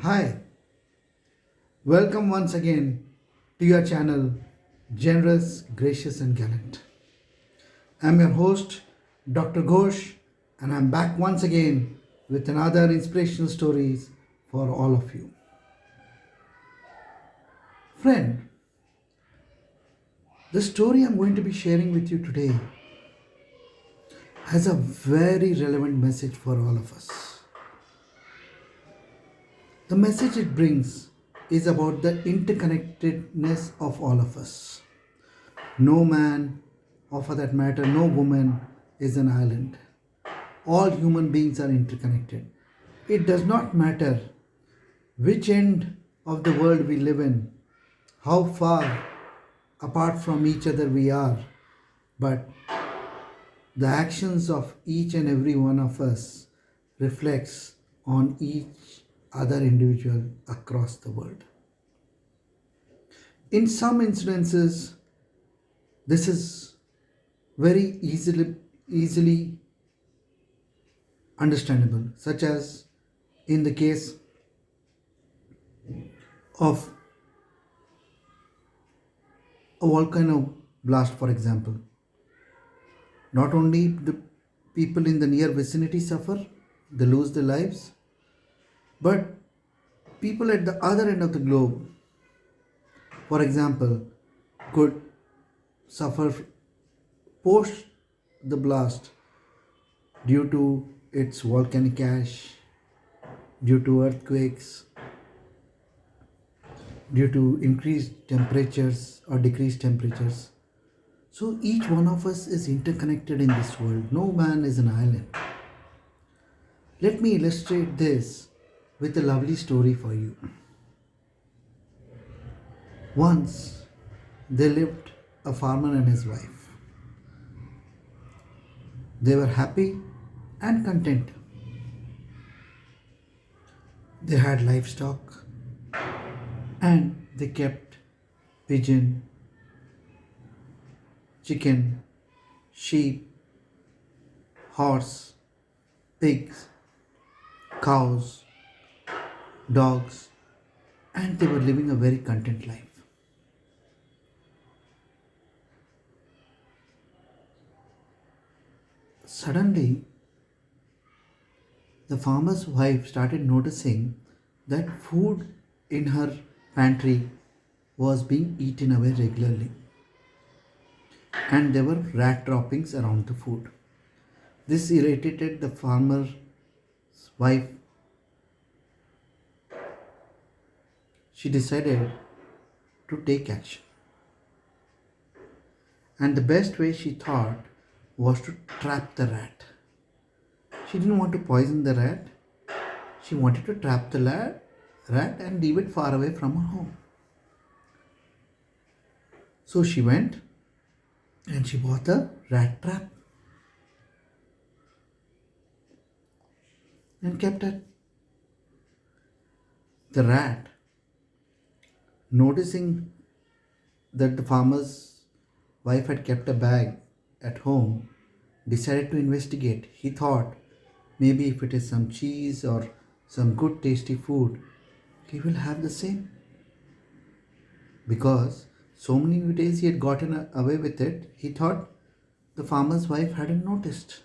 Hi, welcome once again to your channel, Generous, Gracious, and Gallant. I'm your host, Dr. Ghosh, and I'm back once again with another inspirational stories for all of you. Friend, the story I'm going to be sharing with you today has a very relevant message for all of us. The message it brings is about the interconnectedness of all of us. No man, or for that matter, no woman, is an island. All human beings are interconnected. It does not matter which end of the world we live in, how far apart from each other we are, but the actions of each and every one of us reflects on each other individual across the world. In some incidences, this is very easily understandable, such as in the case of a volcano blast, for example. Not only the people in the near vicinity suffer, they lose their lives, but people at the other end of the globe, for example, could suffer post the blast due to its volcanic ash, due to earthquakes, due to increased temperatures or decreased temperatures. So each one of us is interconnected in this world. No man is an island. Let me illustrate this with a lovely story for you. Once there lived a farmer and his wife. They were happy and content. They had livestock and they kept pigeon, chicken, sheep, horse, pigs, cows, dogs, and they were living a very content life. Suddenly, the farmer's wife started noticing that food in her pantry was being eaten away regularly, and there were rat droppings around the food. This irritated the farmer's wife. She decided to take action, and the best way she thought was to trap the rat. She didn't want to poison the rat, she wanted to trap the rat and leave it far away from her home. So she went and she bought a rat trap and kept it. The rat, noticing that the farmer's wife had kept a bag at home, decided to investigate. He thought maybe if it is some cheese or some good tasty food, he will have the same. Because so many days he had gotten away with it, he thought the farmer's wife hadn't noticed.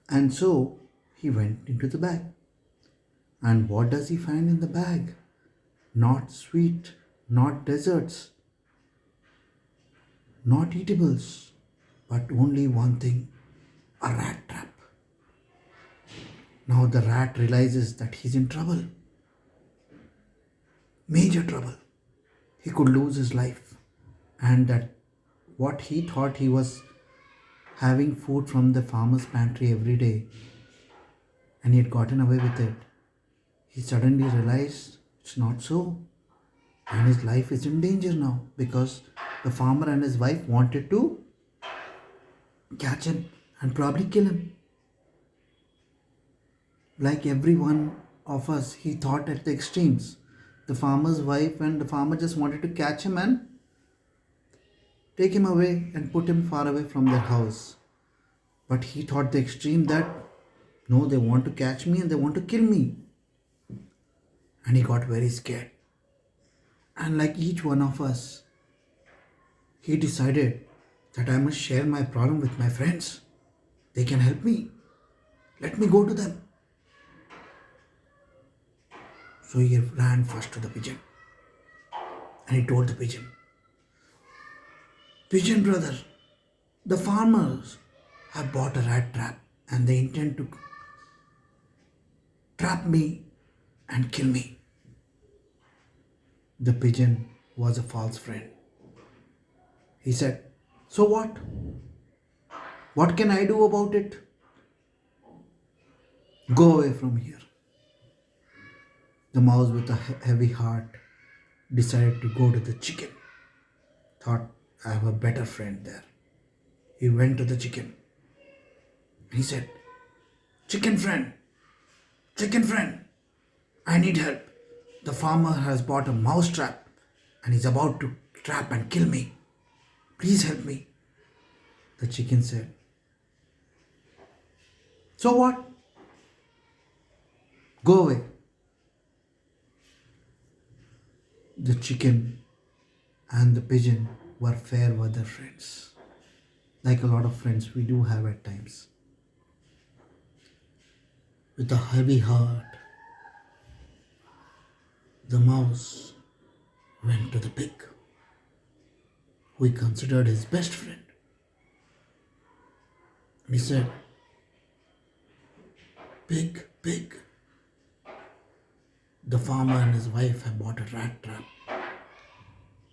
And so he went into the bag. And what does he find in the bag? Not sweet, not desserts, not eatables, but only one thing, a rat trap. Now the rat realizes that he's in trouble, major trouble. He could lose his life, and that what he thought he was having food from the farmer's pantry every day and he had gotten away with it, he suddenly realized it's not so, and his life is in danger now because the farmer and his wife wanted to catch him and probably kill him. Like every one of us, he thought at the extremes. The farmer's wife and the farmer just wanted to catch him and take him away and put him far away from their house. But he thought the extreme that No, they want to catch me and they want to kill me. And he got very scared. And like each one of us, he decided that I must share my problem with my friends. They can help me. Let me go to them. So he ran first to the pigeon and he told the pigeon, Pigeon brother, the farmers have bought a rat trap and they intend to trap me and kill me. The pigeon was a false friend. He said, So what? What can I do about it? Go away from here. The mouse with a heavy heart decided to go to the chicken. Thought, I have a better friend there. He went to the chicken. He said, chicken friend, I need help. The farmer has bought a mouse trap and is about to trap and kill me. Please help me. The chicken said, So what? Go away. The chicken and the pigeon were fair weather friends. Like a lot of friends we do have at times. With a heavy heart, the mouse went to the pig, who he considered his best friend. He said, Pig, the farmer and his wife have bought a rat trap.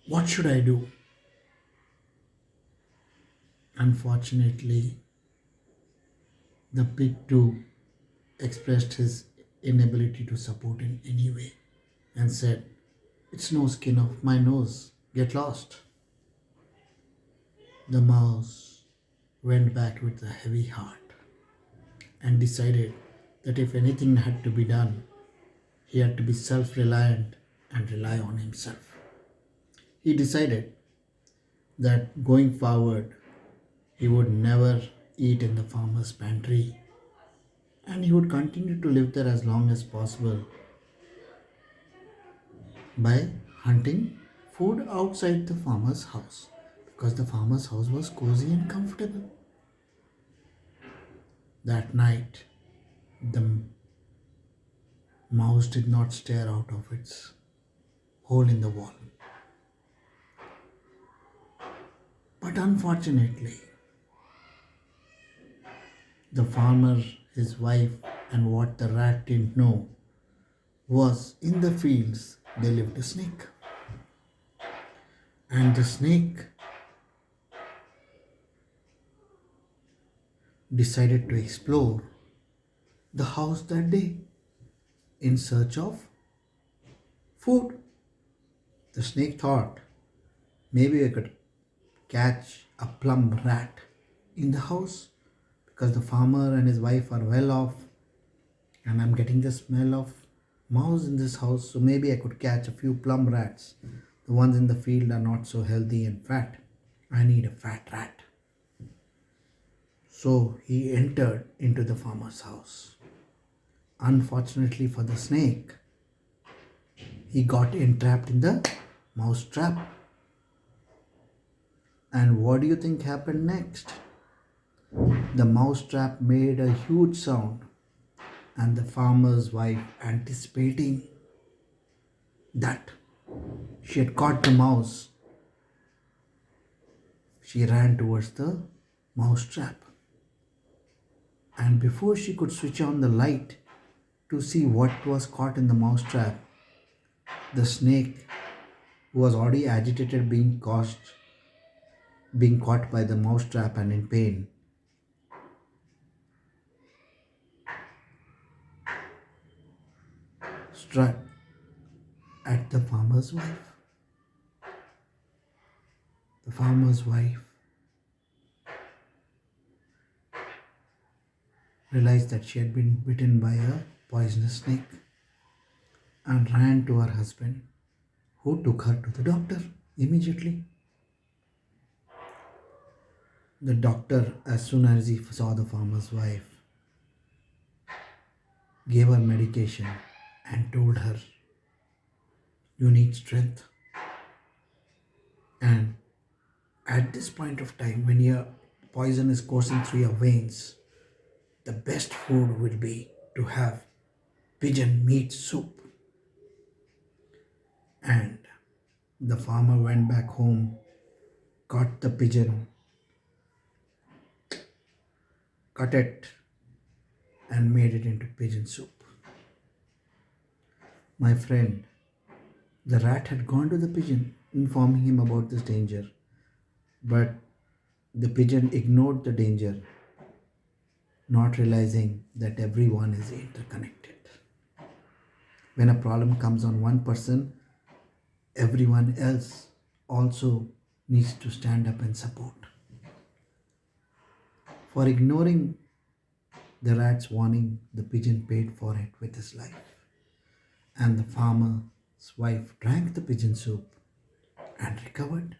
What should I do? Unfortunately, the pig too expressed his inability to support in any way and said, It's no skin of my nose, get lost. The mouse went back with a heavy heart and decided that if anything had to be done, he had to be self-reliant and rely on himself. He decided that going forward, he would never eat in the farmer's pantry and he would continue to live there as long as possible by hunting food outside the farmer's house because the farmer's house was cozy and comfortable. That night, the mouse did not stare out of its hole in the wall. But unfortunately, the farmer, his wife, and what the rat didn't know was in the fields there lived a snake. And the snake decided to explore the house that day in search of food. The snake thought maybe I could catch a plump rat in the house because the farmer and his wife are well off and I'm getting the smell of mouse in this house, so maybe I could catch a few plump rats. The ones in the field are not so healthy and fat. I need a fat rat. So he entered into the farmer's house. Unfortunately for the snake, he got entrapped in the mouse trap. And what do you think happened next? The mouse trap made a huge sound, and the farmer's wife, anticipating that she had caught the mouse, she ran towards the mouse trap. And before she could switch on the light to see what was caught in the mouse trap, the snake, who was already agitated being caught by the mouse trap and in pain, struck at the farmer's wife. The farmer's wife realized that she had been bitten by a poisonous snake and ran to her husband, who took her to the doctor immediately. The doctor, as soon as he saw the farmer's wife, gave her medication, and told her, "You need strength." And at this point of time, when your poison is coursing through your veins, the best food will be to have pigeon meat soup. And the farmer went back home, caught the pigeon, cut it, and made it into pigeon soup. My friend, the rat had gone to the pigeon, informing him about this danger, but the pigeon ignored the danger, not realizing that everyone is interconnected. When a problem comes on one person, everyone else also needs to stand up and support. For ignoring the rat's warning, the pigeon paid for it with his life, and the farmer's wife drank the pigeon soup and recovered.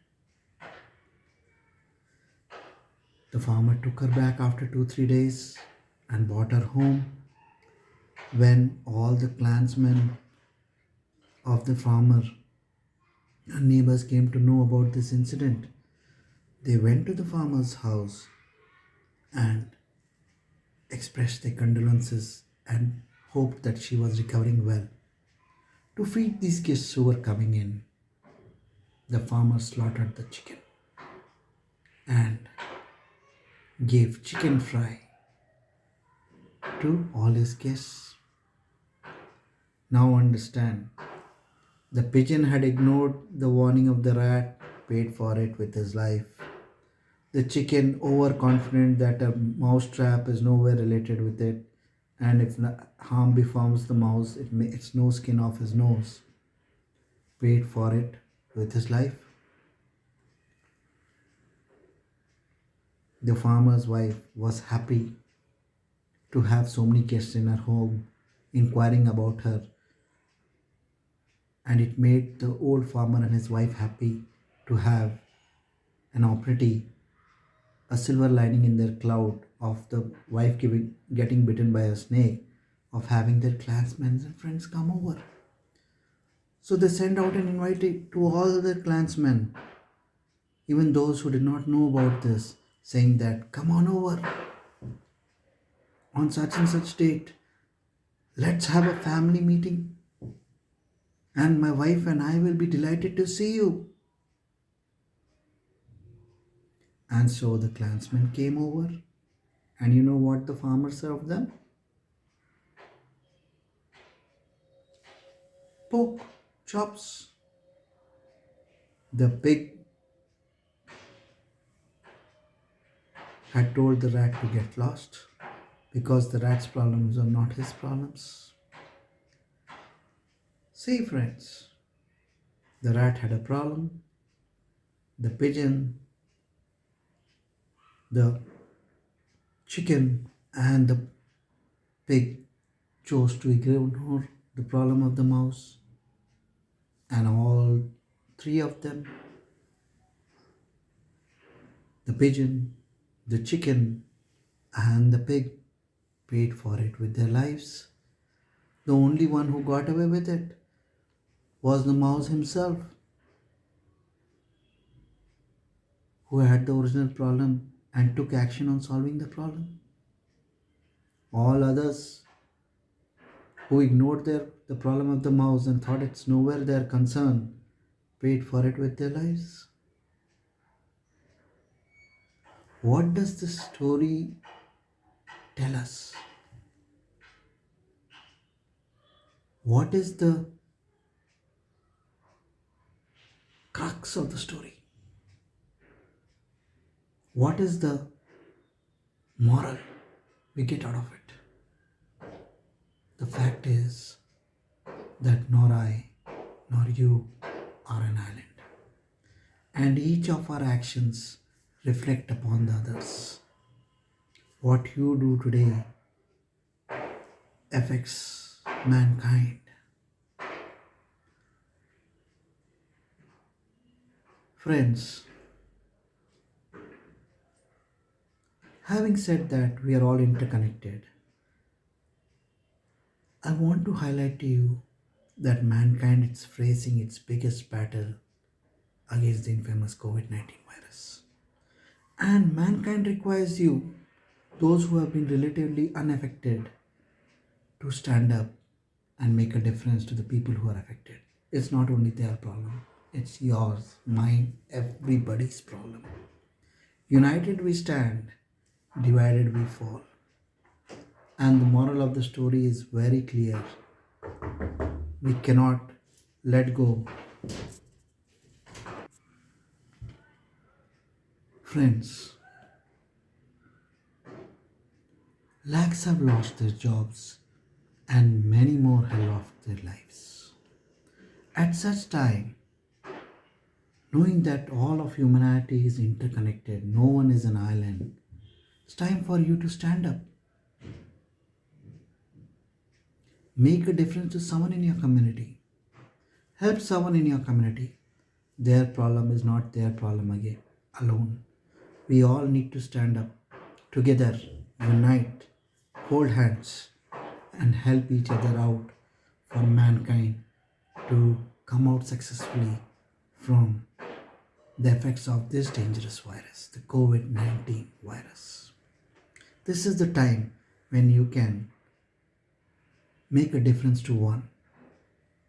The farmer took her back after 2 3 days and brought her home. When all the clansmen of the farmer and neighbors came to know about this incident, they went to the farmer's house and expressed their condolences and hoped that she was recovering well. To feed these guests who were coming in, the farmer slaughtered the chicken and gave chicken fry to all his guests. Now understand, the pigeon had ignored the warning of the rat, paid for it with his life. The chicken, overconfident that a mouse trap is nowhere related with it, and if harm befalls the mouse, it may its no skin off his nose, paid for it with his life. The farmer's wife was happy to have so many guests in her home inquiring about her, and it made the old farmer and his wife happy to have an opportunity, a silver lining in their cloud of the wife getting bitten by a snake, of having their clansmen and friends come over. So they sent out an invite to all their clansmen, even those who did not know about this, saying that, "Come on over on such and such date. Let's have a family meeting, and my wife and I will be delighted to see you." And so the clansmen came over, and you know what the farmer served them? Pork chops. The pig had told the rat to get lost because the rat's problems are not his problems. See, friends, the rat had a problem, the pigeon, the chicken, and the pig chose to ignore the problem of the mouse, and all three of them, the pigeon, the chicken, and the pig, paid for it with their lives. The only one who got away with it was the mouse himself, who had the original problem and took action on solving the problem. All others who ignored the problem of the mouse and thought it's nowhere their concern, paid for it with their lives. What does this story tell us? What is the crux of the story? What is the moral we get out of it? The fact is that nor I nor you are an island, and each of our actions reflect upon the others. What you do today affects mankind. Friends, having said that we are all interconnected, I want to highlight to you that mankind is facing its biggest battle against the infamous COVID 19 virus. And mankind requires you, those who have been relatively unaffected, to stand up and make a difference to the people who are affected. It's not only their problem, it's yours, mine, everybody's problem. United we stand, divided we fall. And the moral of the story is very clear. We cannot let go. Friends, lakhs have lost their jobs and many more have lost their lives. At such time, knowing that all of humanity is interconnected, no one is an island, it's time for you to stand up. Make a difference to someone in your community. Help someone in your community. Their problem is not their problem again, alone. We all need to stand up together, unite, hold hands, and help each other out for mankind to come out successfully from the effects of this dangerous virus, the COVID 19 virus. This is the time when you can make a difference to one.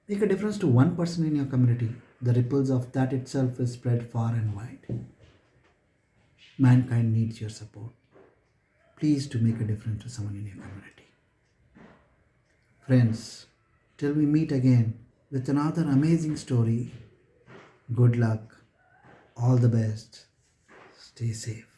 Make a difference to one person in your community. The ripples of that itself will spread far and wide. Mankind needs your support. Please to make a difference to someone in your community. Friends, till we meet again with another amazing story, good luck, all the best, stay safe.